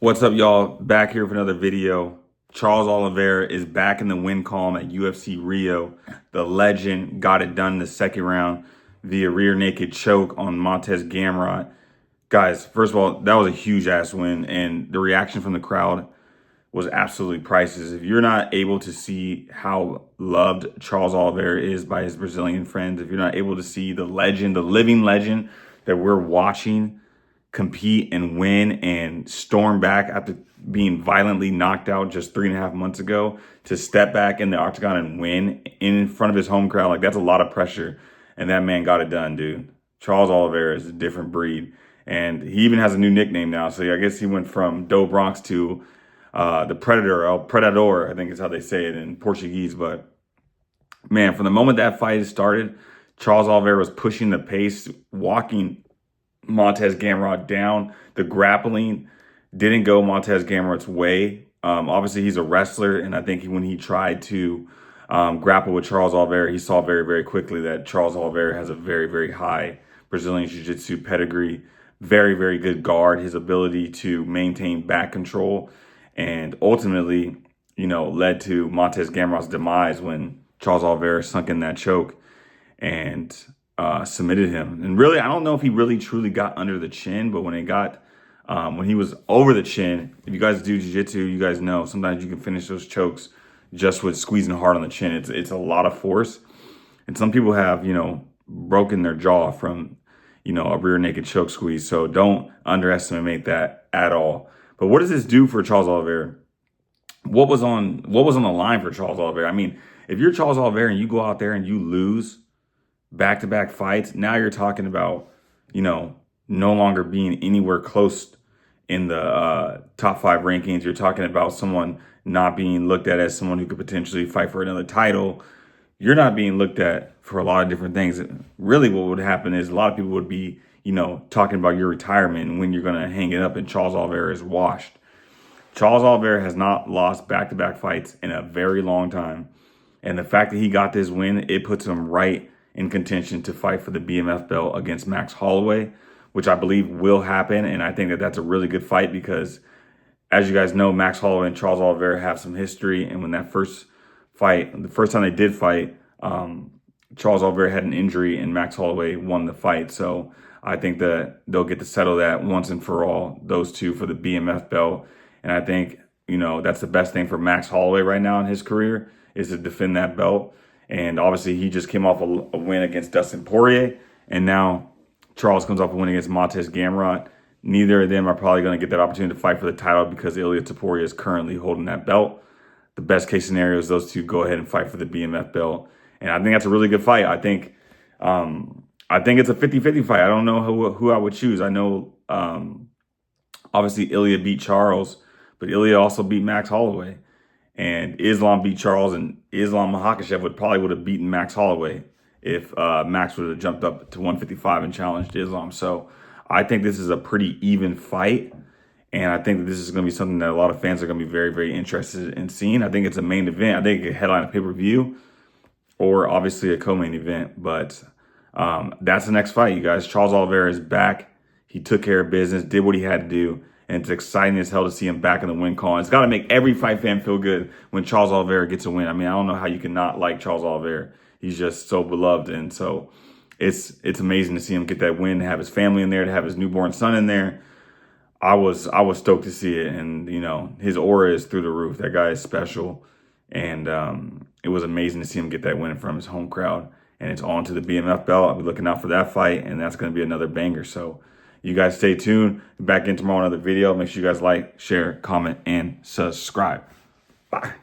What's up, y'all? Back here for another video. Charles Oliveira is back in the win column at UFC Rio. The legend got it done in the second round via rear naked choke on Mateus Gamrot. Guys, first of all, that was a huge ass win, and the reaction from the crowd was absolutely priceless. If you're not able to see how loved Charles Oliveira is by his Brazilian friends, if you're not able to see the legend, the living legend that we're watching compete and win and storm back after being violently knocked out just 3.5 months ago, to step back in the octagon and win in front of his home crowd, like, that's a lot of pressure. And that man got it done, dude. Charles Oliveira is a different breed. And he even has a new nickname now. So I guess he went from Do Bronx to the Predator, El Predador, I think is how they say it in Portuguese. But man, from the moment that fight started, Charles Oliveira was pushing the pace, walking Mateus Gamrot down. The grappling didn't go Mateus Gamrot's way. Obviously, he's a wrestler, and I think when he tried to grapple with Charles Oliveira, he saw very, very quickly that Charles Oliveira has a very, very high Brazilian Jiu-Jitsu pedigree, very, very good guard, his ability to maintain back control, and ultimately, led to Mateus Gamrot's demise when Charles Oliveira sunk in that choke and submitted him. And really, I don't know if he really truly got under the chin, but when he was over the chin, if you guys do jiu-jitsu, you guys know sometimes you can finish those chokes just with squeezing hard on the chin. It's a lot of force. And some people have, broken their jaw from, a rear naked choke squeeze. So don't underestimate that at all. But what does this do for Charles Oliveira? What was on the line for Charles Oliveira? I mean, if you're Charles Oliveira and you go out there and you lose back-to-back fights, now you're talking about, no longer being anywhere close in the top 5 rankings. You're talking about someone not being looked at as someone who could potentially fight for another title. You're not being looked at for a lot of different things. Really, what would happen is a lot of people would be, talking about your retirement and when you're going to hang it up, and Charles Oliveira is washed. Charles Oliveira has not lost back-to-back fights in a very long time. And the fact that he got this win, it puts him right in contention to fight for the BMF belt against Max Holloway, which I believe will happen. And I think that that's a really good fight because, as you guys know, Max Holloway and Charles Oliveira have some history. And when that first fight, the first time they did fight, Charles Oliveira had an injury and Max Holloway won the fight. So I think that they'll get to settle that once and for all, those two, for the BMF belt. And I think, that's the best thing for Max Holloway right now in his career, is to defend that belt. And obviously, he just came off a win against Dustin Poirier. And now Charles comes off a win against Mateus Gamrot. Neither of them are probably going to get that opportunity to fight for the title because Ilia Topuria is currently holding that belt. The best case scenario is those two go ahead and fight for the BMF belt. And I think that's a really good fight. I think it's a 50-50 fight. I don't know who I would choose. I know, obviously, Ilia beat Charles, but Ilia also beat Max Holloway. And Islam beat Charles, and Islam Makhachev would have beaten Max Holloway if Max would have jumped up to 155 and challenged Islam. So I think this is a pretty even fight. And I think that this is going to be something that a lot of fans are going to be very, very interested in seeing. I think it's a main event. I think it could headline a pay-per-view or obviously a co-main event. But that's the next fight, you guys. Charles Oliveira is back. He took care of business, did what he had to do. And it's exciting as hell to see him back in the win column. It's got to make every fight fan feel good when Charles Oliveira gets a win. I mean, I don't know how you can not like Charles Oliveira. He's just so beloved. And so it's amazing to see him get that win, to have his family in there, to have his newborn son in there. I was stoked to see it. And, his aura is through the roof. That guy is special. And it was amazing to see him get that win from his home crowd. And it's on to the BMF belt. I'll be looking out for that fight. And that's going to be another banger. So you guys stay tuned. Back in tomorrow, another video. Make sure you guys like, share, comment, and subscribe. Bye.